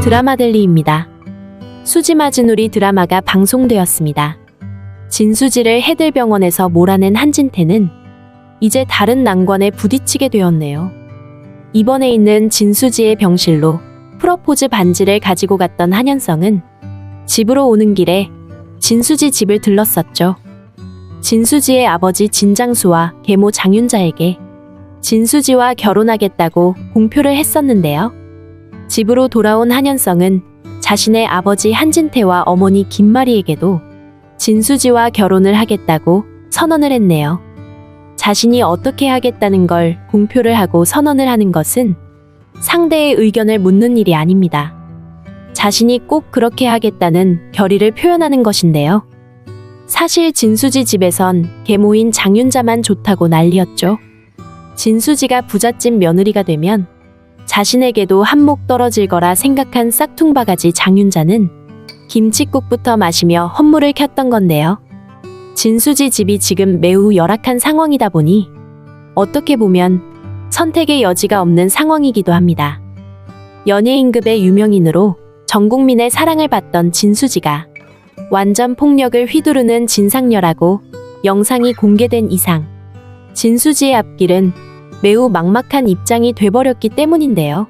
드라마델리입니다. 수지마지놀이 드라마가 방송되었습니다. 진수지를 해들병원에서 몰아낸 한진태는 이제 다른 난관에 부딪히게 되었네요. 입원해 있는 진수지의 병실로 프러포즈 반지를 가지고 갔던 한현성은 집으로 오는 길에 진수지 집을 들렀었죠. 진수지의 아버지 진장수와 계모 장윤자에게 진수지와 결혼하겠다고 공표를 했었는데요. 집으로 돌아온 한현성은 자신의 아버지 한진태와 어머니 김마리에게도 진수지와 결혼을 하겠다고 선언을 했네요. 자신이 어떻게 하겠다는 걸 공표를 하고 선언을 하는 것은 상대의 의견을 묻는 일이 아닙니다. 자신이 꼭 그렇게 하겠다는 결의를 표현하는 것인데요. 사실 진수지 집에선 계모인 장윤자만 좋다고 난리였죠. 진수지가 부잣집 며느리가 되면 자신에게도 한몫 떨어질 거라 생각한 싹퉁바가지 장윤자는 김칫국부터 마시며 헌물을 켰던 건데요. 진수지 집이 지금 매우 열악한 상황이다 보니 어떻게 보면 선택의 여지가 없는 상황이기도 합니다. 연예인급의 유명인으로 전 국민의 사랑을 받던 진수지가 완전 폭력을 휘두르는 진상녀라고 영상이 공개된 이상 진수지의 앞길은 매우 막막한 입장이 돼버렸기 때문인데요.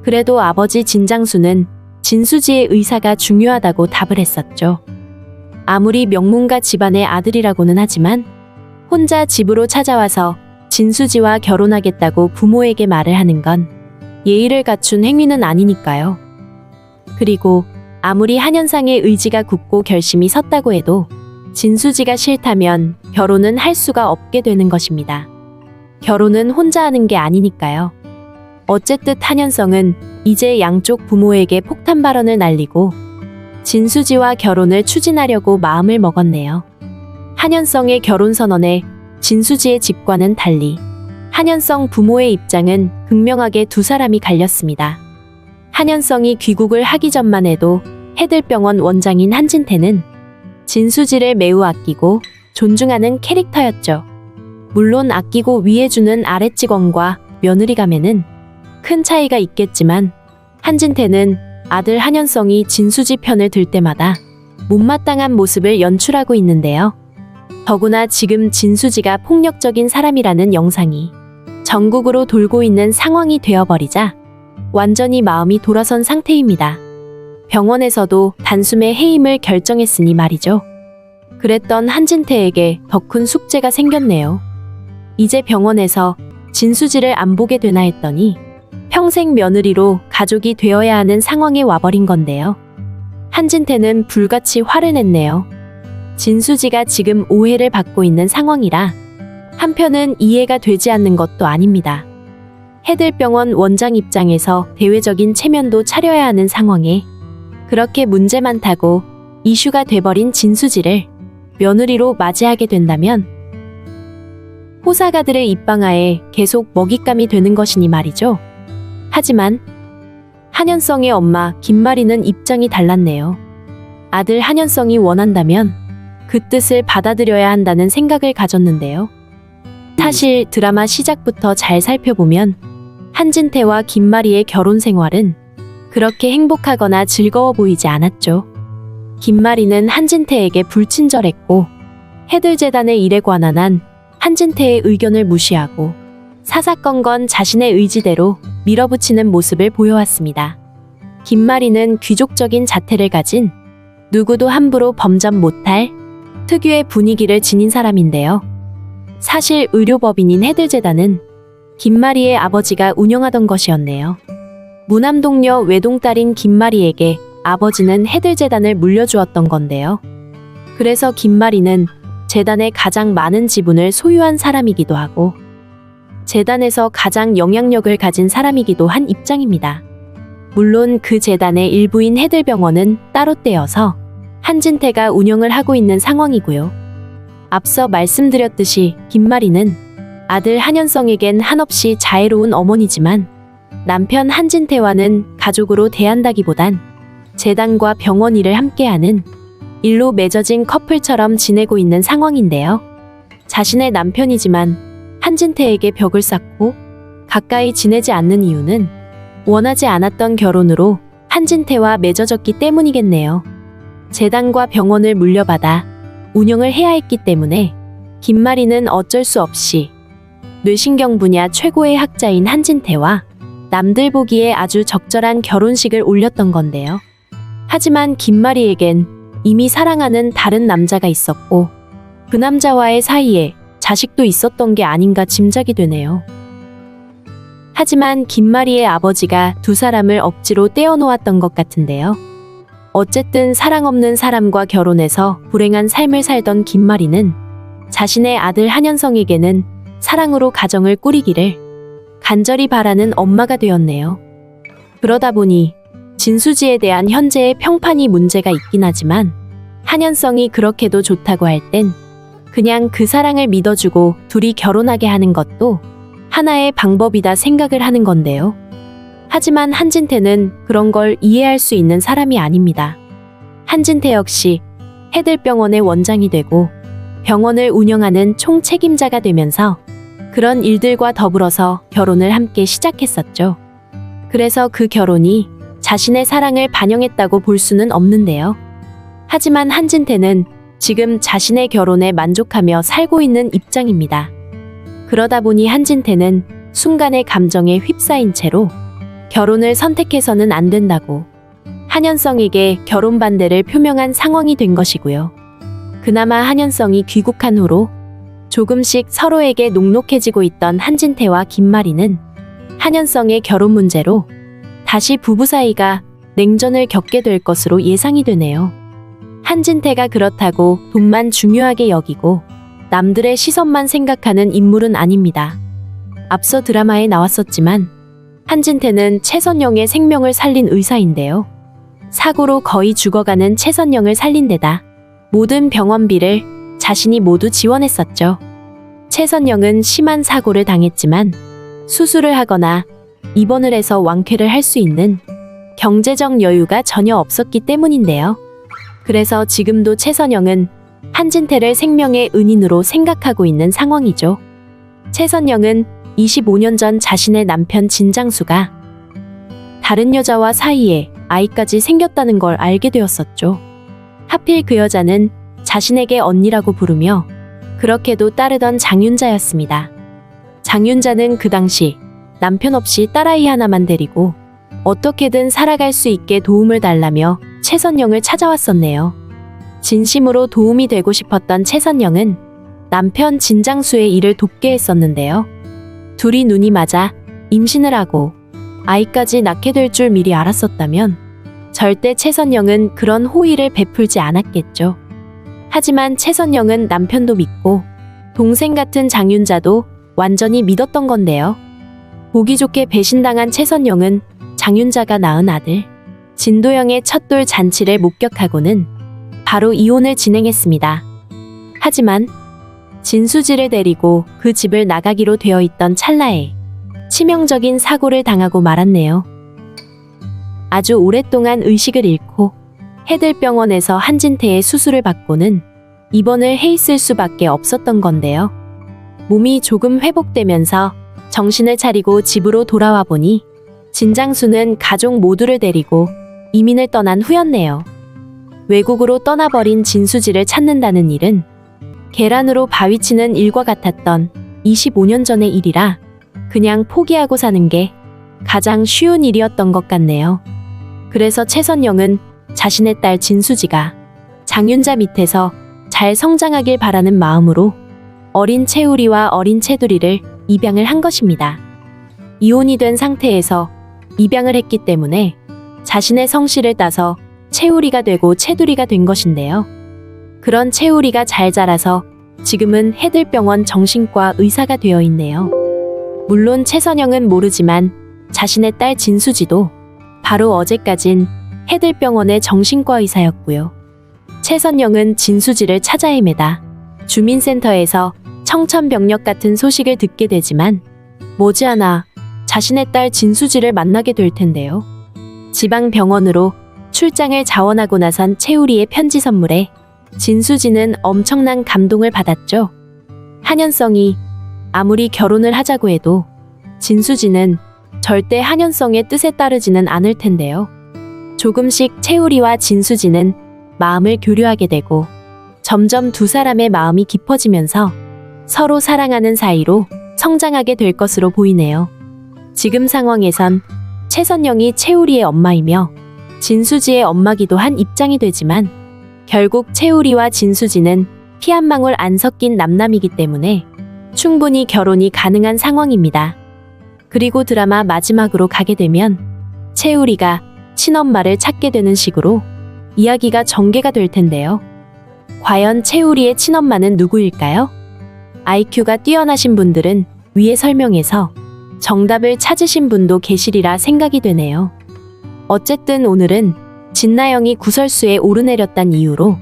그래도 아버지 진장수는 진수지의 의사가 중요하다고 답을 했었죠. 아무리 명문가 집안의 아들이라고는 하지만 혼자 집으로 찾아와서 진수지와 결혼하겠다고 부모에게 말을 하는 건 예의를 갖춘 행위는 아니니까요. 그리고 아무리 한현상의 의지가 굳고 결심이 섰다고 해도 진수지가 싫다면 결혼은 할 수가 없게 되는 것입니다. 결혼은 혼자 하는 게 아니니까요. 어쨌든 한현성은 이제 양쪽 부모에게 폭탄 발언을 날리고 진수지와 결혼을 추진하려고 마음을 먹었네요. 한현성의 결혼 선언에 진수지의 집과는 달리 한현성 부모의 입장은 극명하게 두 사람이 갈렸습니다. 한현성이 귀국을 하기 전만 해도 해들병원 원장인 한진태는 진수지를 매우 아끼고 존중하는 캐릭터였죠. 물론 아끼고 위해주는 아랫직원과 며느리감에는 큰 차이가 있겠지만 한진태는 아들 한현성이 진수지 편을 들 때마다 못마땅한 모습을 연출하고 있는데요. 더구나 지금 진수지가 폭력적인 사람이라는 영상이 전국으로 돌고 있는 상황이 되어버리자 완전히 마음이 돌아선 상태입니다. 병원에서도 단숨에 해임을 결정했으니 말이죠. 그랬던 한진태에게 더 큰 숙제가 생겼네요. 이제 병원에서 진수지를 안 보게 되나 했더니 평생 며느리로 가족이 되어야 하는 상황에 와버린 건데요. 한진태는 불같이 화를 냈네요. 진수지가 지금 오해를 받고 있는 상황이라 한편은 이해가 되지 않는 것도 아닙니다. 해들병원 원장 입장에서 대외적인 체면도 차려야 하는 상황에 그렇게 문제 많다고 이슈가 돼버린 진수지를 며느리로 맞이하게 된다면 호사가들의 입방아에 계속 먹잇감이 되는 것이니 말이죠. 하지만 한현성의 엄마 김마리는 입장이 달랐네요. 아들 한현성이 원한다면 그 뜻을 받아들여야 한다는 생각을 가졌는데요. 사실 드라마 시작부터 잘 살펴보면 한진태와 김마리의 결혼 생활은 그렇게 행복하거나 즐거워 보이지 않았죠. 김마리는 한진태에게 불친절했고 해들재단의 일에 관한 한 한진태의 의견을 무시하고 사사건건 자신의 의지대로 밀어붙이는 모습을 보여왔습니다. 김마리는 귀족적인 자태를 가진 누구도 함부로 범접 못할 특유의 분위기를 지닌 사람인데요. 사실 의료법인인 해들재단은 김마리의 아버지가 운영하던 것이었네요. 무남동녀 외동딸인 김마리에게 아버지는 해들재단을 물려주었던 건데요. 그래서 김마리는 재단의 가장 많은 지분을 소유한 사람이기도 하고 재단에서 가장 영향력을 가진 사람이기도 한 입장입니다. 물론 그 재단의 일부인 해들병원은 따로 떼어서 한진태가 운영을 하고 있는 상황이고요. 앞서 말씀드렸듯이 김마리는 아들 한현성에겐 한없이 자애로운 어머니지만 남편 한진태와는 가족으로 대한다기보단 재단과 병원 일을 함께하는 일로 맺어진 커플처럼 지내고 있는 상황인데요. 자신의 남편이지만 한진태에게 벽을 쌓고 가까이 지내지 않는 이유는 원하지 않았던 결혼으로 한진태와 맺어졌기 때문이겠네요. 재단과 병원을 물려받아 운영을 해야 했기 때문에 김마리는 어쩔 수 없이 뇌신경 분야 최고의 학자인 한진태와 남들 보기에 아주 적절한 결혼식을 올렸던 건데요. 하지만 김마리에겐 이미 사랑하는 다른 남자가 있었고 그 남자와의 사이에 자식도 있었던 게 아닌가 짐작이 되네요. 하지만 김마리의 아버지가 두 사람을 억지로 떼어놓았던 것 같은데요. 어쨌든 사랑 없는 사람과 결혼해서 불행한 삶을 살던 김마리는 자신의 아들 한현성에게는 사랑으로 가정을 꾸리기를 간절히 바라는 엄마가 되었네요. 그러다 보니 진수지에 대한 현재의 평판이 문제가 있긴 하지만 한현성이 그렇게도 좋다고 할 땐 그냥 그 사랑을 믿어주고 둘이 결혼하게 하는 것도 하나의 방법이다 생각을 하는 건데요. 하지만 한진태는 그런 걸 이해할 수 있는 사람이 아닙니다. 한진태 역시 해들병원의 원장이 되고 병원을 운영하는 총책임자가 되면서 그런 일들과 더불어서 결혼을 함께 시작했었죠. 그래서 그 결혼이 자신의 사랑을 반영했다고 볼 수는 없는데요. 하지만 한진태는 지금 자신의 결혼에 만족하며 살고 있는 입장입니다. 그러다 보니 한진태는 순간의 감정에 휩싸인 채로 결혼을 선택해서는 안 된다고 한현성에게 결혼 반대를 표명한 상황이 된 것이고요. 그나마 한현성이 귀국한 후로 조금씩 서로에게 녹록해지고 있던 한진태와 김마리는 한현성의 결혼 문제로 다시 부부 사이가 냉전을 겪게 될 것으로 예상이 되네요. 한진태가 그렇다고 돈만 중요하게 여기고 남들의 시선만 생각하는 인물은 아닙니다. 앞서 드라마에 나왔었지만 한진태는 최선영의 생명을 살린 의사인데요. 사고로 거의 죽어가는 최선영을 살린 데다 모든 병원비를 자신이 모두 지원했었죠. 최선영은 심한 사고를 당했지만 수술을 하거나 입원을 해서 완쾌를 할 수 있는 경제적 여유가 전혀 없었기 때문인데요. 그래서 지금도 최선영은 한진태를 생명의 은인으로 생각하고 있는 상황이죠. 최선영은 25년 전 자신의 남편 진장수가 다른 여자와 사이에 아이까지 생겼다는 걸 알게 되었었죠. 하필 그 여자는 자신에게 언니라고 부르며 그렇게도 따르던 장윤자였습니다. 장윤자는 그 당시 남편 없이 딸아이 하나만 데리고 어떻게든 살아갈 수 있게 도움을 달라며 최선영을 찾아왔었네요. 진심으로 도움이 되고 싶었던 최선영은 남편 진장수의 일을 돕게 했었는데요. 둘이 눈이 맞아 임신을 하고 아이까지 낳게 될 줄 미리 알았었다면 절대 최선영은 그런 호의를 베풀지 않았겠죠. 하지만 최선영은 남편도 믿고 동생 같은 장윤자도 완전히 믿었던 건데요. 보기 좋게 배신당한 최선영은 장윤자가 낳은 아들 진도영의 첫돌 잔치를 목격하고는 바로 이혼을 진행했습니다. 하지만 진수지를 데리고 그 집을 나가기로 되어 있던 찰나에 치명적인 사고를 당하고 말았네요. 아주 오랫동안 의식을 잃고 해들병원에서 한진태의 수술을 받고는 입원을 해 있을 수밖에 없었던 건데요. 몸이 조금 회복되면서 정신을 차리고 집으로 돌아와 보니 진장수는 가족 모두를 데리고 이민을 떠난 후였네요. 외국으로 떠나버린 진수지를 찾는다는 일은 계란으로 바위치는 일과 같았던 25년 전의 일이라 그냥 포기하고 사는 게 가장 쉬운 일이었던 것 같네요. 그래서 최선영은 자신의 딸 진수지가 장윤자 밑에서 잘 성장하길 바라는 마음으로 어린 채우리와 어린 채두리를 입양을 한 것입니다. 이혼이 된 상태에서 입양을 했기 때문에 자신의 성씨를 따서 채우리가 되고 채두리가 된 것인데요. 그런 채우리가 잘 자라서 지금은 해들병원 정신과 의사가 되어 있네요. 물론 최선영은 모르지만 자신의 딸 진수지도 바로 어제까진 해들병원의 정신과 의사였고요. 최선영은 진수지를 찾아 헤매다 주민센터에서 청천벽력 같은 소식을 듣게 되지만 머지않아 자신의 딸 진수지를 만나게 될 텐데요. 지방병원으로 출장을 자원하고 나선 채우리의 편지 선물에 진수지는 엄청난 감동을 받았죠. 한현성이 아무리 결혼을 하자고 해도 진수지는 절대 한현성의 뜻에 따르지는 않을 텐데요. 조금씩 채우리와 진수지는 마음을 교류하게 되고 점점 두 사람의 마음이 깊어지면서 서로 사랑하는 사이로 성장하게 될 것으로 보이네요. 지금 상황에선 최선영이 채우리의 엄마이며 진수지의 엄마기도 한 입장이 되지만 결국 채우리와 진수지는 피 한 방울 안 섞인 남남이기 때문에 충분히 결혼이 가능한 상황입니다. 그리고 드라마 마지막으로 가게 되면 채우리가 친엄마를 찾게 되는 식으로 이야기가 전개가 될 텐데요. 과연 채우리의 친엄마는 누구일까요? IQ가 뛰어나신 분들은 위에 설명에서 정답을 찾으신 분도 계시리라 생각이 되네요. 어쨌든 오늘은 진나영이 구설수에 오르내렸단 이유로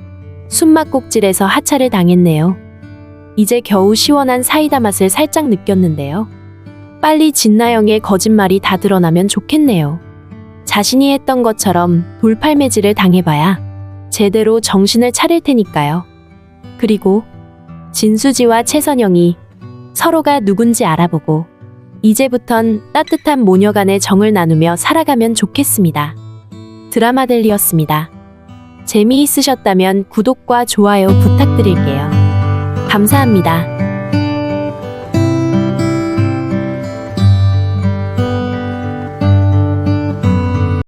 숨막꼭질에서 하차를 당했네요. 이제 겨우 시원한 사이다 맛을 살짝 느꼈는데요. 빨리 진나영의 거짓말이 다 드러나면 좋겠네요. 자신이 했던 것처럼 돌팔매질을 당해봐야 제대로 정신을 차릴 테니까요. 그리고 진수지와 최선영이 서로가 누군지 알아보고 이제부턴 따뜻한 모녀 간의 정을 나누며 살아가면 좋겠습니다. 드라마델리였습니다. 재미있으셨다면 구독과 좋아요 부탁드릴게요. 감사합니다.